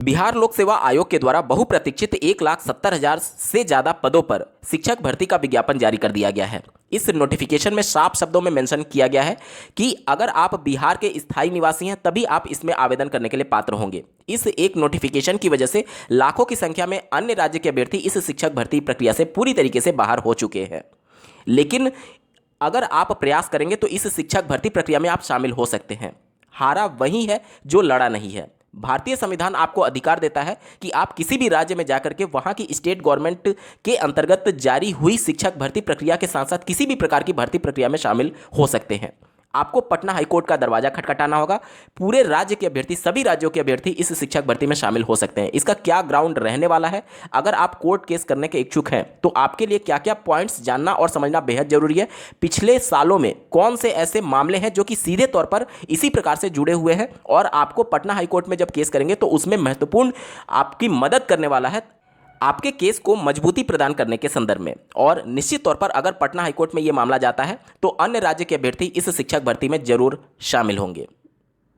बिहार लोक सेवा आयोग के द्वारा बहुप्रतीक्षित 1,70,000 से ज्यादा पदों पर शिक्षक भर्ती का विज्ञापन जारी कर दिया गया है। इस नोटिफिकेशन में साफ शब्दों में मेंशन किया गया है कि अगर आप बिहार के स्थायी निवासी हैं तभी आप इसमें आवेदन करने के लिए पात्र होंगे। इस एक नोटिफिकेशन की वजह से लाखों की संख्या में अन्य राज्य के अभ्यर्थी इस शिक्षक भर्ती प्रक्रिया से पूरी तरीके से बाहर हो चुके हैं। लेकिन अगर आप प्रयास करेंगे तो इस शिक्षक भर्ती प्रक्रिया में आप शामिल हो सकते हैं। हारा वही है जो लड़ा नहीं है। भारतीय संविधान आपको अधिकार देता है कि आप किसी भी राज्य में जाकर के वहां की स्टेट गवर्नमेंट के अंतर्गत जारी हुई शिक्षक भर्ती प्रक्रिया के साथ साथ किसी भी प्रकार की भर्ती प्रक्रिया में शामिल हो सकते हैं। आपको पटना हाईकोर्ट का दरवाजा खटखटाना होगा। पूरे राज्य के अभ्यर्थी, सभी राज्यों के अभ्यर्थी इस शिक्षक भर्ती में शामिल हो सकते हैं। इसका क्या ग्राउंड रहने वाला है, अगर आप कोर्ट केस करने के इच्छुक हैं तो आपके लिए क्या क्या पॉइंट्स जानना और समझना बेहद जरूरी है। पिछले सालों में कौन से ऐसे मामले हैं जो कि सीधे तौर पर इसी प्रकार से जुड़े हुए हैं और आपको पटना हाईकोर्ट में जब केस करेंगे तो उसमें महत्वपूर्ण आपकी मदद करने वाला है आपके केस को मजबूती प्रदान करने के संदर्भ में। और निश्चित तौर पर अगर पटना हाईकोर्ट में यह मामला जाता है तो अन्य राज्य के अभ्यर्थी इस शिक्षक भर्ती में जरूर शामिल होंगे।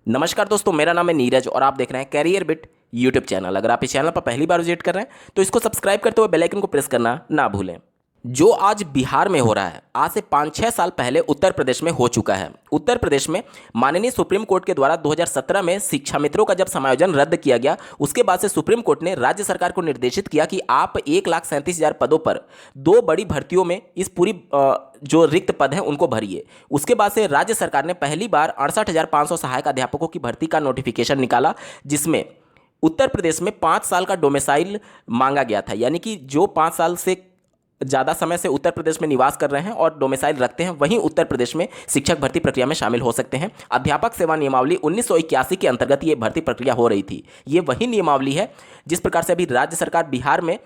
नमस्कार दोस्तों, मेरा नाम है नीरज और आप देख रहे हैं कैरियर बिट यूट्यूब चैनल। अगर आप इस चैनल पर पहली बार विजिट कर रहे हैं तो इसको सब्सक्राइब करते हुए बेल आइकन को प्रेस करना ना भूलें। जो आज बिहार में हो रहा है, आज से 5-6 साल पहले उत्तर प्रदेश में हो चुका है। उत्तर प्रदेश में माननीय सुप्रीम कोर्ट के द्वारा 2017 में शिक्षा मित्रों का जब समायोजन रद्द किया गया, उसके बाद से सुप्रीम कोर्ट ने राज्य सरकार को निर्देशित किया कि आप 1,37,000 पदों पर 2 बड़ी भर्तियों में इस पूरी जो रिक्त पद हैं उनको भरिए। उसके बाद से राज्य सरकार ने पहली बार 68,500 सहायक अध्यापकों की भर्ती का नोटिफिकेशन निकाला, जिसमें उत्तर प्रदेश में 5 साल का डोमिसाइल मांगा गया था। यानी कि जो 5 साल से ज़्यादा समय से उत्तर प्रदेश में निवास कर रहे हैं और डोमिसाइल रखते हैं, वहीं उत्तर प्रदेश में शिक्षक भर्ती प्रक्रिया में शामिल हो सकते हैं। अध्यापक सेवा नियमावली 1981 के अंतर्गत ये भर्ती प्रक्रिया हो रही थी। ये वही नियमावली है जिस प्रकार से अभी राज्य सरकार बिहार में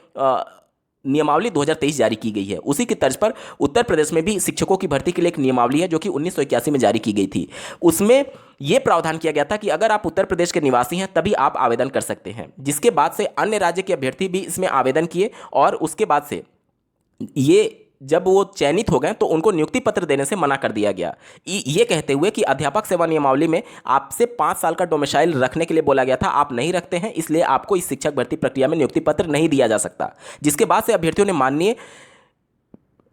नियमावली 2023 जारी की गई है, उसी की तर्ज पर उत्तर प्रदेश में भी शिक्षकों की भर्ती के लिए एक नियमावली है जो कि 1981 में जारी की गई थी। उसमें यह प्रावधान किया गया था कि अगर आप उत्तर प्रदेश के निवासी हैं तभी आप आवेदन कर सकते हैं। जिसके बाद से अन्य राज्य के अभ्यर्थी भी इसमें आवेदन किए और उसके बाद से ये जब वो चयनित हो गए तो उनको नियुक्ति पत्र देने से मना कर दिया गया, ये कहते हुए कि अध्यापक सेवा नियमावली में आपसे 5 साल का डोमिसाइल रखने के लिए बोला गया था, आप नहीं रखते हैं, इसलिए आपको इस शिक्षक भर्ती प्रक्रिया में नियुक्ति पत्र नहीं दिया जा सकता। जिसके बाद से अभ्यर्थियों ने माननीय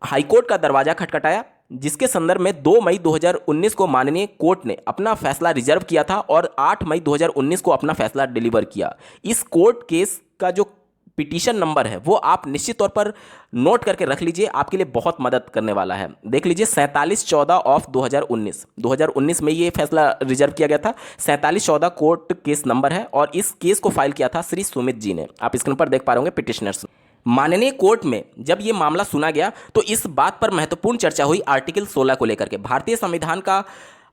हाईकोर्ट का दरवाजा खटखटाया, जिसके संदर्भ में 2 मई 2019 को माननीय कोर्ट ने अपना फैसला रिजर्व किया था और 8 मई 2019 को अपना फैसला डिलीवर किया। इस कोर्ट केस का जो पिटीशन नंबर है वो आप निश्चित तौर पर नोट करके रख लीजिए, आपके लिए बहुत मदद करने वाला है। देख लीजिए 4714 ऑफ 2019 में ये फैसला रिजर्व किया गया था। 4714 कोर्ट केस नंबर है और इस केस को फाइल किया था श्री सुमित जी ने। आप स्क्रीन पर देख पा रहे होंगे पिटिशनर्स। माननीय कोर्ट में जब ये मामला सुना गया तो इस बात पर महत्वपूर्ण चर्चा हुई आर्टिकल 16 को लेकर के। भारतीय संविधान का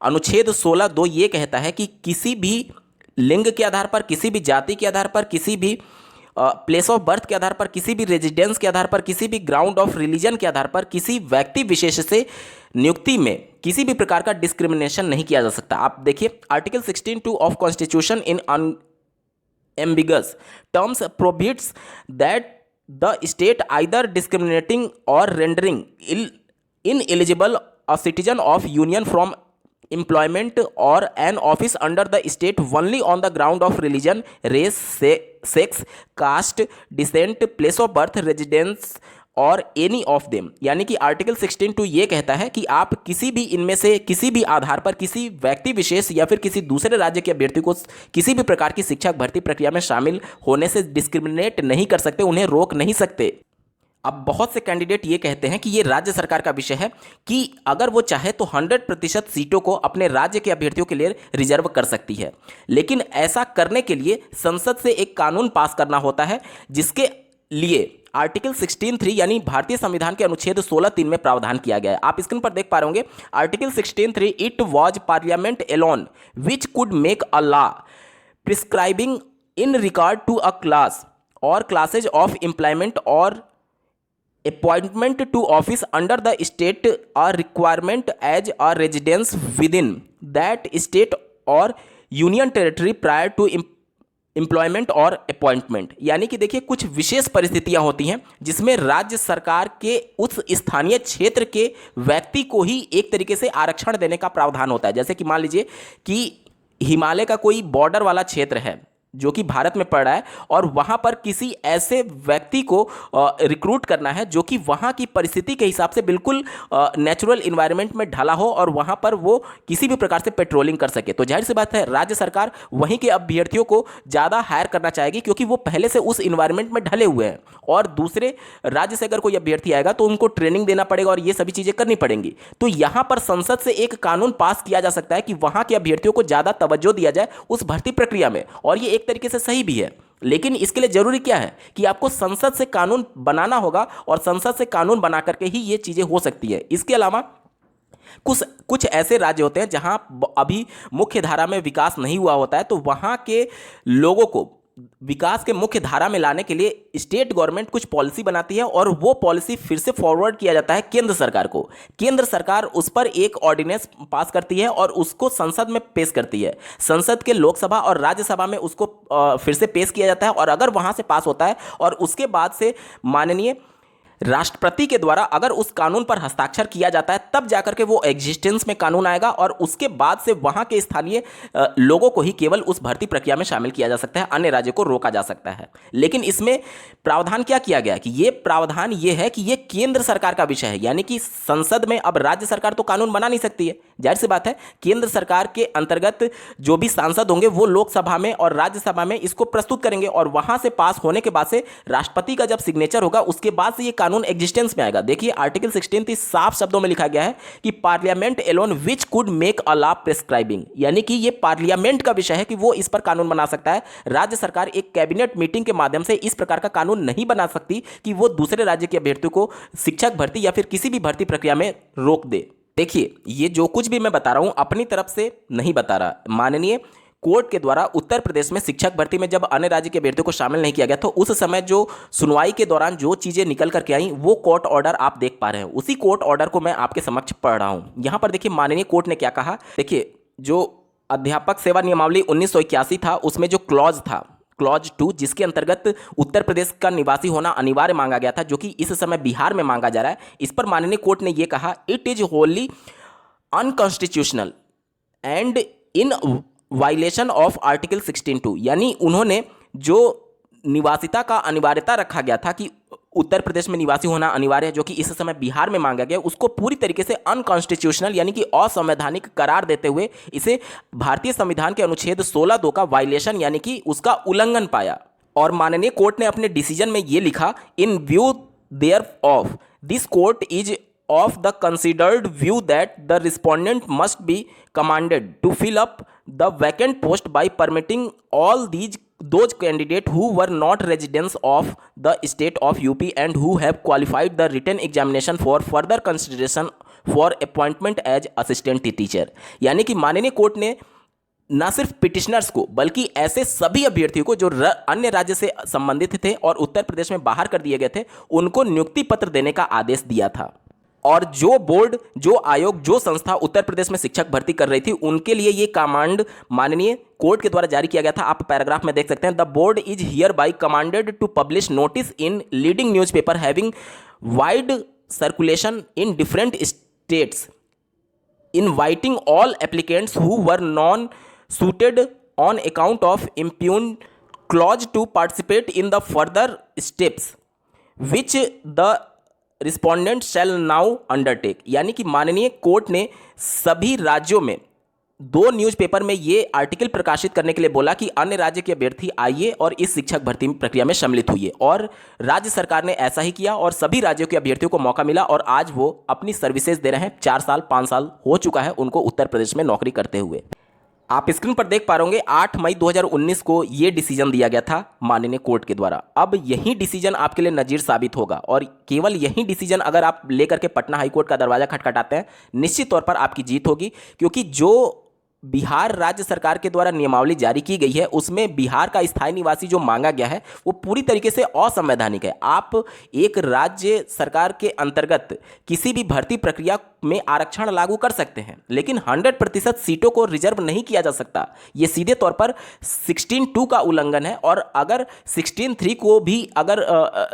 अनुच्छेद 16(2) ये कहता है कि किसी भी लिंग के आधार पर, किसी भी जाति के आधार पर, किसी भी प्लेस ऑफ बर्थ के आधार पर, किसी भी रेजिडेंस के आधार पर, किसी भी ग्राउंड ऑफ रिलीजन के आधार पर किसी व्यक्ति विशेष से नियुक्ति में किसी भी प्रकार का डिस्क्रिमिनेशन नहीं किया जा सकता। आप देखिए article 16(2) of constitution in unambiguous terms prohibits that the state either discriminating or rendering ineligible a citizen of union from employment or an office under the state only on the ground of religion, race, sex, caste, descent, place of birth, residence और any of them. यानी कि article 16(2) ये कहता है कि आप किसी भी इनमें से किसी भी आधार पर किसी व्यक्ति विशेष या फिर किसी दूसरे राज्य के अभ्यर्थी को किसी भी प्रकार की शिक्षक भर्ती प्रक्रिया में शामिल होने से डिस्क्रिमिनेट नहीं कर सकते, उन्हें रोक नहीं सकते। अब बहुत से कैंडिडेट ये कहते हैं कि ये राज्य सरकार का विषय है कि अगर वो चाहे तो 100% सीटों को अपने राज्य के अभ्यर्थियों के लिए रिजर्व कर सकती है, लेकिन ऐसा करने के लिए संसद से एक कानून पास करना होता है, जिसके लिए आर्टिकल 16(3) यानी भारतीय संविधान के अनुच्छेद 16(3) में प्रावधान किया गया है। आप स्क्रीन पर देख पा रहे होंगे article 16(3) it was Parliament alone which could make a law prescribing in regard to a class or classes of employment or appointment to office under the state a requirement as a residence within that state or union territory prior to employment और appointment. यानी कि देखिए कुछ विशेष परिस्थितियां होती हैं जिसमें राज्य सरकार के उस स्थानीय क्षेत्र के व्यक्ति को ही एक तरीके से आरक्षण देने का प्रावधान होता है। जैसे कि मान लीजिए कि हिमालय का कोई बॉर्डर वाला क्षेत्र है जो कि भारत में पड़ रहा है, और वहां पर किसी ऐसे व्यक्ति को रिक्रूट करना है जो कि वहां की परिस्थिति के हिसाब से बिल्कुल नेचुरल इन्वायरमेंट में ढला हो और वहां पर वो किसी भी प्रकार से पेट्रोलिंग कर सके। तो जाहिर सी बात है राज्य सरकार वहीं के अभ्यर्थियों को ज़्यादा हायर करना चाहेगी, क्योंकि वो पहले से उस इन्वायरमेंट में ढले हुए हैं, और दूसरे राज्य से अगर कोई अभ्यर्थी आएगा तो उनको ट्रेनिंग देना पड़ेगा और ये सभी चीज़ें करनी पड़ेंगी। तो यहां पर संसद से एक कानून पास किया जा सकता है कि वहां के अभ्यर्थियों को ज़्यादा तवज्जो दिया जाए उस भर्ती प्रक्रिया में, और ये एक तरीके से सही भी है। लेकिन इसके लिए जरूरी क्या है कि आपको संसद से कानून बनाना होगा, और संसद से कानून बना करके ही ये चीजें हो सकती है। इसके अलावा कुछ कुछ ऐसे राज्य होते हैं जहां अभी मुख्य धारा में विकास नहीं हुआ होता है, तो वहां के लोगों को विकास के मुख्य धारा में लाने के लिए स्टेट गवर्नमेंट कुछ पॉलिसी बनाती है, और वो पॉलिसी फिर से फॉरवर्ड किया जाता है केंद्र सरकार को। केंद्र सरकार उस पर एक ऑर्डिनेंस पास करती है और उसको संसद में पेश करती है। संसद के लोकसभा और राज्यसभा में उसको फिर से पेश किया जाता है, और अगर वहां से पास होता है और उसके बाद से माननीय राष्ट्रपति के द्वारा अगर उस कानून पर हस्ताक्षर किया जाता है, तब जाकर के वो एग्जिस्टेंस में कानून आएगा, और उसके बाद से वहां के स्थानीय लोगों को ही केवल उस भर्ती प्रक्रिया में शामिल किया जा सकता है, अन्य राज्यों को रोका जा सकता है। लेकिन इसमें प्रावधान क्या किया गया कि ये प्रावधान ये है कि ये केंद्र सरकार का विषय है, यानी कि संसद में अब राज्य सरकार तो कानून बना नहीं सकती है। जाहिर सी बात है केंद्र सरकार के अंतर्गत जो भी सांसद होंगे वो लोकसभा में और राज्यसभा में इसको प्रस्तुत करेंगे, और वहां से पास होने के बाद से राष्ट्रपति का जब सिग्नेचर होगा उसके बाद से ये कानून एग्जिस्टेंस में आएगा। देखिए आर्टिकल 16 साफ शब्दों में लिखा गया है कि Parliament alone which could make a law prescribing, यानी कि ये पार्लियामेंट का विषय है कि वो इस पर कानून बना सकता है। राज्य सरकार एक कैबिनेट मीटिंग के माध्यम से इस प्रकार का कानून नहीं बना सकती कि वो दूसरे राज्य के अभ्यर्थियों को शिक्षक भर्ती या फिर किसी भी भर्ती प्रक्रिया में रोक दे। देखिए ये जो कुछ भी मैं बता रहा हूं अपनी तरफ से नहीं बता रहा, माननीय कोर्ट के द्वारा उत्तर प्रदेश में शिक्षक भर्ती में जब अन्य राज्य के अभ्यर्थियों को शामिल नहीं किया गया, तो उस समय जो सुनवाई के दौरान जो चीजें निकल करके आई वो कोर्ट ऑर्डर आप देख पा रहे हैं। उसी कोर्ट ऑर्डर को मैं आपके समक्ष पढ़ रहा हूं। यहां पर देखिए माननीय कोर्ट ने क्या कहा। देखिए जो अध्यापक सेवा नियमावली 1981 था उसमें जो क्लॉज था, क्लॉज 2, जिसके अंतर्गत उत्तर प्रदेश का निवासी होना अनिवार्य मांगा गया था, जो कि इस समय बिहार में मांगा जा रहा है, इस पर माननीय कोर्ट ने यह कहा it is Holi unconstitutional and in violation of article 16(2), यानी उन्होंने जो निवासिता का अनिवार्यता रखा गया था कि उत्तर प्रदेश में निवासी होना अनिवार्य है, जो कि इस समय बिहार में मांगा गया, उसको पूरी तरीके से अनकॉन्स्टिट्यूशनल यानी कि असंवैधानिक करार देते हुए इसे भारतीय संविधान के अनुच्छेद 16(2) का वायलेशन यानी कि उसका उल्लंघन पाया। और माननीय कोर्ट ने अपने डिसीजन में ये लिखा, in view thereof this court is of the considered view that the respondent must be commanded to fill up the vacant post by permitting all those candidates who were not residents of the state of UP and who have qualified the written examination for further consideration for appointment as assistant teacher। यानी कि माननीय court ने न सिर्फ petitioners को बल्कि ऐसे सभी अभ्यर्थियों को जो अन्य राज्य से संबंधित थे और उत्तर प्रदेश में बाहर कर दिए गए थे उनको नियुक्ति पत्र देने का आदेश दिया था। और जो बोर्ड, जो आयोग, जो संस्था उत्तर प्रदेश में शिक्षक भर्ती कर रही थी उनके लिए ये कमांड माननीय कोर्ट के द्वारा जारी किया गया था। आप पैराग्राफ में देख सकते हैं, the board is hereby commanded to publish notice in leading newspaper having wide circulation in different states inviting all applicants who were non suited on account of impugned clause to participate in the further steps which the respondent shall now undertake। यानी कि माननीय court ने सभी राज्यों में 2 newspaper में ये article प्रकाशित करने के लिए बोला कि अन्य राज्य के अभ्यर्थी आइए और इस शिक्षक भर्ती प्रक्रिया में सम्मिलित हुई, और राज्य सरकार ने ऐसा ही किया और सभी राज्यों के अभ्यर्थियों को मौका मिला और आज वो अपनी सर्विसेज दे रहे हैं। 4 साल 5 साल हो चुका है उनको उत्तर प्रदेश में नौकरी करते हुए। आप स्क्रीन पर देख पा रहे होंगे 8 मई 2019 को ये डिसीजन दिया गया था माननीय कोर्ट के द्वारा। अब यही डिसीजन आपके लिए नज़ीर साबित होगा, और केवल यही डिसीजन अगर आप लेकर के पटना हाईकोर्ट का दरवाजा खटखटाते हैं निश्चित तौर पर आपकी जीत होगी, क्योंकि जो बिहार राज्य सरकार के द्वारा नियमावली जारी की गई है उसमें बिहार का स्थायी निवासी जो मांगा गया है वो पूरी तरीके से असंवैधानिक है। आप एक राज्य सरकार के अंतर्गत किसी भी भर्ती प्रक्रिया में आरक्षण लागू कर सकते हैं, लेकिन 100% सीटों को रिजर्व नहीं किया जा सकता। ये सीधे तौर पर 16(2) का उल्लंघन है, और अगर 16(3) को भी अगर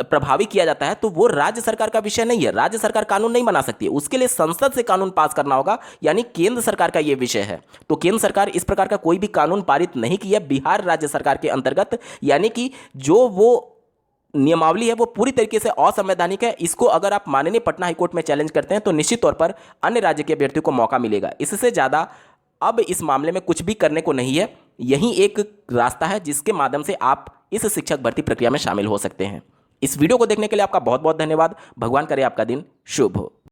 प्रभावी किया जाता है तो वो राज्य सरकार का विषय नहीं है। राज्य सरकार कानून नहीं बना सकती है, उसके लिए संसद से कानून पास करना होगा, यानी केंद्र सरकार का ये विषय है। तो केंद्र सरकार इस प्रकार का कोई भी कानून पारित नहीं किया बिहार राज्य सरकार के अंतर्गत, यानी कि जो वो नियमावली है वो पूरी तरीके से असंवैधानिक है। इसको अगर आप माननीय पटना हाईकोर्ट में चैलेंज करते हैं तो निश्चित तौर पर अन्य राज्य के अभ्यर्थियों को मौका मिलेगा। इससे ज़्यादा अब इस मामले में कुछ भी करने को नहीं है। यही एक रास्ता है जिसके माध्यम से आप इस शिक्षक भर्ती प्रक्रिया में शामिल हो सकते हैं। इस वीडियो को देखने के लिए आपका बहुत बहुत धन्यवाद। भगवान करे आपका दिन शुभ हो।